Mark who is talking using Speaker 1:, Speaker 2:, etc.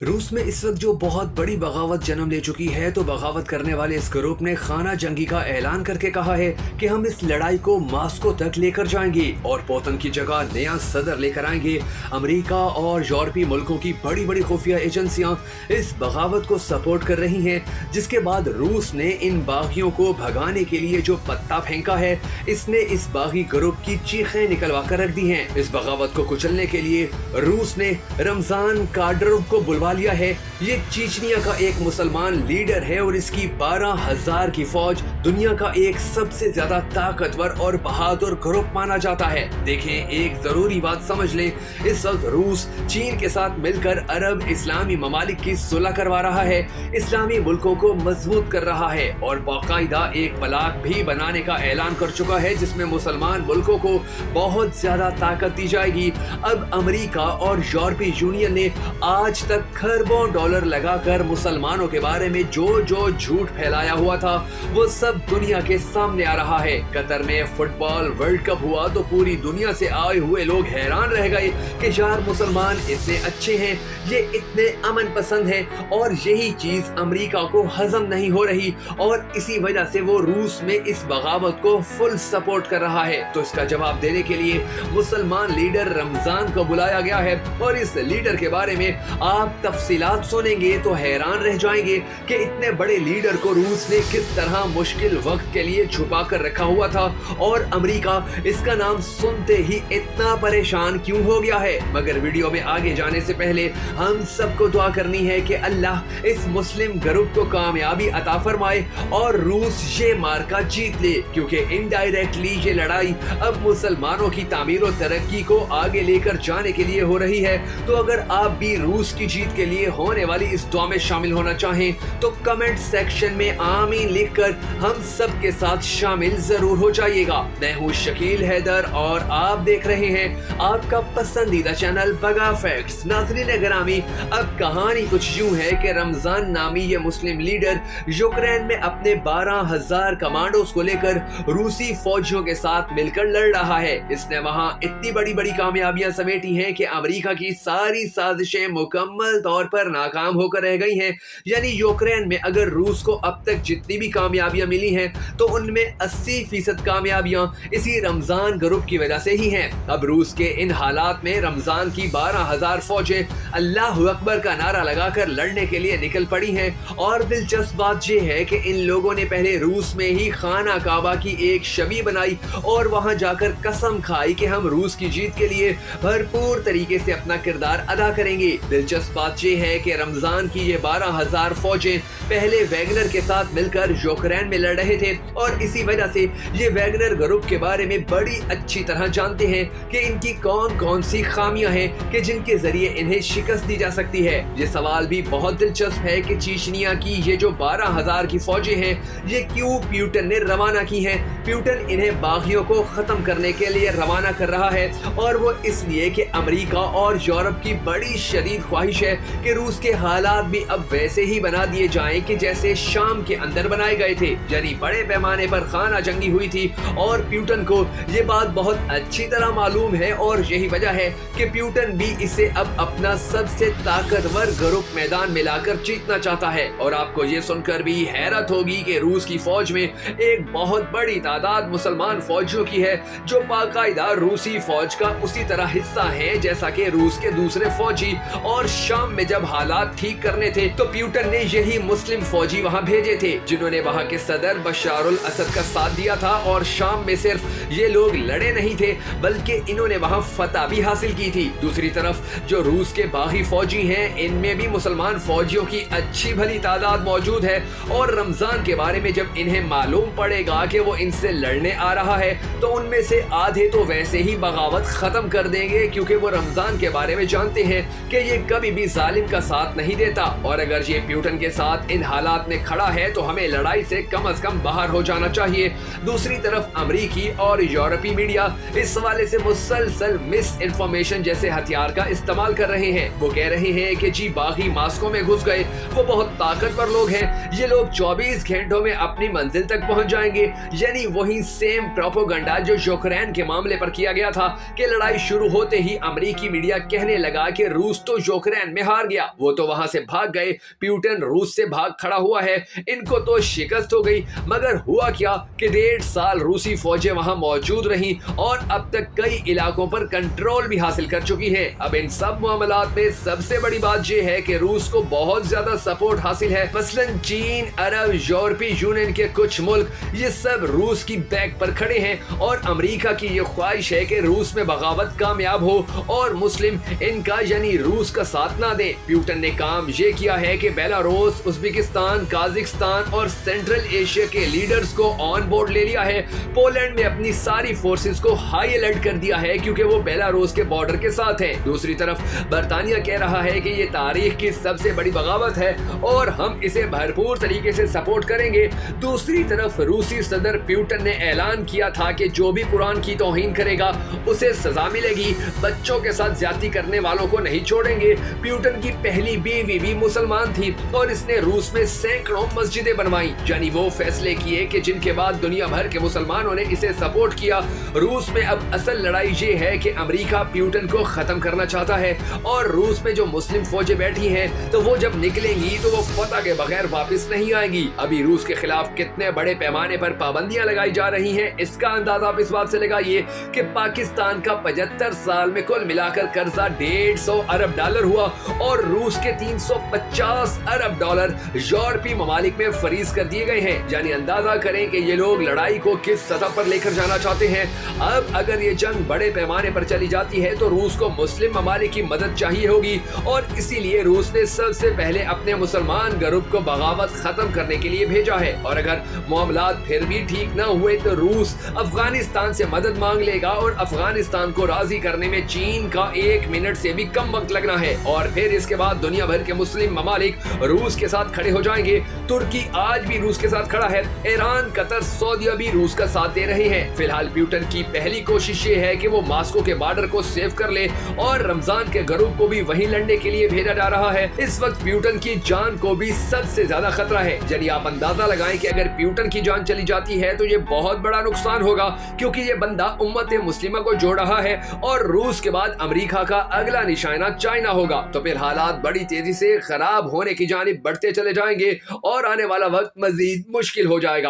Speaker 1: रूस में इस वक्त जो बहुत बड़ी बगावत जन्म ले चुकी है, तो बगावत करने वाले इस ग्रुप ने खाना जंगी का ऐलान करके कहा है कि हम इस लड़ाई को मास्को तक लेकर जाएंगे और पुतिन की जगह नया सदर लेकर आएंगे। अमेरिका और यूरोपीय मुल्कों की बड़ी बड़ी खुफिया एजेंसियां इस बगावत को सपोर्ट कर रही हैं, जिसके बाद रूस ने इन बागियों को भगाने के लिए जो पत्ता फेंका है, इसने इस बागी ग्रुप की चीखें निकलवा कर रख दी हैं। इस बगावत को कुचलने के लिए रूस ने रमजान काडिरोव को बुलवा लिया है। ये चीचनिया का एक मुसलमान लीडर है और इसकी 12,000 की फौज दुनिया का एक सबसे ज्यादा ताकतवर और बहादुर ग्रुप माना जाता है। देखें, एक जरूरी बात समझ लें, इस वक्त रूस चीन के साथ मिलकर अरब इस्लामी ममालिक की सुलह करवा रहा है, इस्लामी मुल्कों को मजबूत कर रहा है और बाकायदा एक ब्लॉक भी बनाने का ऐलान कर चुका है, जिसमें मुसलमान मुल्कों को बहुत ज्यादा ताकत दी जाएगी। अब अमेरिका और यूरोपीय यूनियन ने आज तक खरबों डॉलर लगाकर मुसलमानों के बारे में जो झूठ फैलाया हुआ था, वो सब दुनिया के सामने आ रहा है। कतर में फुटबॉल वर्ल्ड कप हुआ तो पूरी दुनिया से आए हुए लोग हैरान रह गए कि यार मुसलमान इतने अच्छे हैं, ये इतने अमन पसंद हैं, और यही चीज अमेरिका को हजम नहीं हो रही और इसी वजह से वो रूस में इस बगावत को फुल सपोर्ट कर रहा है। तो इसका जवाब देने के लिए मुसलमान लीडर रमजान को बुलाया गया है और इस लीडर के बारे में आप तफसीलात सुनेंगे तो हैरान रह जाएंगे कि इतने बड़े लीडर को रूस ने किस तरह मुश्किल वक्त के लिए छुपा कर रखा हुआ था और अमेरिका इसका नाम सुनते ही इतना परेशान क्यों हो गया है। मगर वीडियो में आगे जाने से पहले हम सबको दुआ करनी है कि अल्लाह इस मुस्लिम ग्रुप को कामयाबी अता फरमाए और रूस ये मार्का जीत ले, क्योंकि इनडायरेक्टली ये लड़ाई अब मुसलमानों की तामीर और तरक्की को आगे लेकर जाने के लिए हो रही है। तो अगर आप भी रूस की जीत के लिए होने वाली इस दुआ में शामिल होना चाहें तो कमेंट सेक्शन में आमीन लिखकर हम सब के साथ शामिल जरूर हो जाइएगा। मैं हूँ शकील हैदर और आप देख रहे हैं आपका पसंदीदा चैनल बगा फैक्ट्स। नाज़रीन ग्रामी, अब कहानी कुछ यूं है कि रमजान नामी ये मुस्लिम लीडर यूक्रेन में अपने 12,000 कमांडोज को लेकर रूसी फौजियों के साथ मिलकर लड़ रहा है। इसने वहां इतनी बड़ी बड़ी कामयाबियां समेटी हैं कि अमेरिका की सारी साजिशें मुकम्मल तौर पर नाकाम होकर रह गई हैं। यानी यूक्रेन में अगर रूस को अब तक जितनी भी कामयाबियां मिली हैं तो उनमें 80% कामयाबियां इसी रमजान ग्रुप की वजह से ही हैं। अब रूस के इन हालात में रमजान की 12,000 फौजें अल्लाह अकबर का नारा लगाकर लड़ने के लिए निकल पड़ी हैं। और दिलचस्प बात यह है कि इन लोगों ने पहले रूस में ही खाना काबा की एक छवि बनाई और वहां जाकर कसम खाई कि हम रूस की जीत के लिए भरपूर तरीके से अपना किरदार अदा करेंगे। दिलचस्प बात यह है कि रमजान की ये 12,000 फौजें पहले वैगनर के साथ मिलकर यूक्रेन में लड़ रहे थे और इसी वजह से ये वैगनर ग्रुप के बारे में बड़ी अच्छी तरह जानते हैं कि इनकी कौन कौन सी खामियां हैं कि जिनके जरिए इन्हें शिकस्त दी जा सकती है। ये सवाल भी बहुत दिलचस्प है कि चीचनिया की ये जो 12,000 की फौजें हैं, ये क्यों पुतिन ने रवाना की हैं। पुतिन इन्हें बागियों को खत्म करने के लिए रवाना कर रहा है और वो इसलिए कि अमेरिका और यूरोप की बड़ी शदीद ख्वाहिश है कि रूस के हालात भी अब वैसे ही बना दिए जाएं कि जैसे शाम के अंदर बनाए गए थे, यानी बड़े पैमाने पर खाना जंगी हुई थी। और पुतिन को ये बात बहुत अच्छी तरह मालूम है और यही वजह है कि पुतिन भी इसे अब अपना सबसे ताकतवर ग्रुप मैदान में लाकर जीतना चाहता है। और आपको ये सुनकर भी हैरत होगी कि रूस की फौज में एक बहुत बड़ी तादाद मुसलमान फौजियों की है, जो बाकायदा रूसी फौज का उसी तरह हिस्सा है जैसा कि रूस के दूसरे फौजी। और शाम में जब हालात ठीक करने थे तो पुतिन ने यही मुस्लिम फौजी वहां भेजे थे, जिन्होंने वहां के सदर बशार अल असद का साथ दिया था। और शाम में सिर्फ ये लोग लड़े नहीं थे, बल्कि इन्होंने वहां फतह भी हासिल की थी। दूसरी तरफ जो रूस के बागी फौजी हैं, इनमें भी मुसलमान फौजियों की अच्छी भली तादाद मौजूद है। और रमजान के बारे में जब इन्हें मालूम पड़ेगा कि वो इनसे लड़ने आ रहा है तो उनमें से आधे तो वैसे ही बगावत खत्म कर देंगे, क्योंकि वो रमजान के बारे में जानते हैं कि ये कभी भी जालिम का साथ नहीं देता। और अगर ये पुतिन के साथ इन हालात में खड़ा है तो हमें लड़ाई से कम बाहर हो जाना चाहिए। दूसरी तरफ अमेरिकी और यूरोपीय मीडिया इस हवाले से मुसलसल मिस इन्फॉर्मेशन जैसे हथियार का इस्तेमाल कर रहे हैं। वो कह रहे हैं कि जी बागी मास्को में घुस गए, वो बहुत ताकतवर लोग हैं, ये लोग 24 घंटों में अपनी मंजिल तक पहुंच जाएंगे। यानी वही सेम प्रोपोगंडा जो यूक्रेन के मामले पर किया गया था कि लड़ाई शुरू होते ही अमेरिकी मीडिया कहने लगा कि रूस तो यूक्रेन में हार गया। वो तो वहां से भाग गए, प्यूटन रूस से भाग खड़ा हुआ है। इनको तो शिकस्त हो गई, मगर हुआ क्या कि 1.5 साल रूसी फौजें वहां मौजूद रहीं और अब तक कई इलाकों पर कंट्रोल भी हासिल कर चुकी हैं। अब इन सब मामलात में सबसे बड़ी बात यह है कि रूस को बहुत ज्यादा सपोर्ट हासिल है। मसलन चीन, अरब, यूरोपीय यूनियन के कुछ मुल्क, ये सब रूस की बैक पर खड़े हैं और अमेरिका की ये ख्वाहिश है कि रूस में बगावत कामयाब हो और मुस्लिम इनका यानी रूस का साथ ना दे। प्यूटन ने काम ये किया है कि बेलारूस, उज्बेकिस्तान, काजाकिस्तान और सेंट्रल एशिया के लीडर्स को ऑन बोर्ड ले लिया है। पोलैंड में अपनी सारी फोर्सेस को हाई अलर्ट कर दिया है क्योंकि वो बेलारूस के बॉर्डर के साथ है। दूसरी तरफ बर्तानिया कह रहा है कि ये तारीख की सबसे बड़ी बगावत है और हम इसे भरपूर तरीके से सपोर्ट करेंगे। दूसरी तरफ रूसी सदर प्यूटन ने ऐलान किया था कि जो भी कुरान की तौहीन करेगा उसे सजा मिलेगी। बच्चों के साथ ज्यादती करने वालों को नहीं छोड़ेंगे। प्यूटन की पहली बीवी भी मुसलमान थी और इसने रूस में सैकड़ों मस्जिदें बनवाई, यानी वो फैसले किए कि जिनके बाद दुनिया भर के मुसलमानों ने इसे सपोर्ट किया। रूस में अब असल लड़ाई ये है कि अमेरिका प्यूटन को खत्म करना चाहता है और रूस में जो मुस्लिम फौजें बैठी हैं तो वो जब निकलेंगी तो वो फतह के बगैर वापस नहीं आएंगी। अभी रूस के खिलाफ कितने बड़े पैमाने पर पाबंदियां लगाई जा रही हैं, इसका अंदाजा आप इस बात से लगाइए कि पाकिस्तान का 75 साल में कुल मिलाकर कर्जा 150 अरब डॉलर हुआ और रूस के 350 अरब डॉलर यूरोपीय ममालिक में फरीज कर दिए गए हैं। यानी अंदाजा करें कि ये लोग लड़ाई को किस सतह पर लेकर जाना चाहते हैं। अब अगर ये जंग बड़े पैमाने पर चली जाती है तो रूस को मुस्लिम ममालिक की मदद चाहिए होगी और इसीलिए रूस ने सबसे पहले अपने मुसलमान ग्रुप को बगावत खत्म करने के लिए भेजा है। और अगर मामलात फिर भी ठीक न हुए तो रूस अफगानिस्तान से मदद मांग लेगा और अफगानिस्तान को राजी करने में चीन का 1 मिनट से भी कम वक्त लगना है और फिर इसके बाद दुनिया भर के मुस्लिम ममालिक रूस के साथ खड़े हो जाएंगे। तुर्की आज भी रूस के साथ खड़ा है, ईरान, कतर, सऊदीया भी रूस का साथ दे रहे हैं। फिलहाल प्यूटन की पहली कोशिश ये है कि वो मास्को के बॉर्डर को सेव कर ले और रमजान के ग्रुप को भी वहीं लड़ने के लिए भेजा जा रहा है। इस वक्त प्यूटन की जान को भी सबसे ज्यादा खतरा है। यानी आप अंदाजा लगाएं कि अगर प्यूटन की जान चली जाती है तो ये बहुत बड़ा नुकसान होगा क्योंकि ये बंदा उम्मत मुस्लिमा को जोड़ रहा है और रूस के बाद अमेरिका का अगला निशाना चाइना होगा। तो फिर हालात बड़ी तेजी से खराब होने की जानिब बढ़ते चले जाएंगे और आने वाला वक्त मजीद मुश्किल हो जाएगा।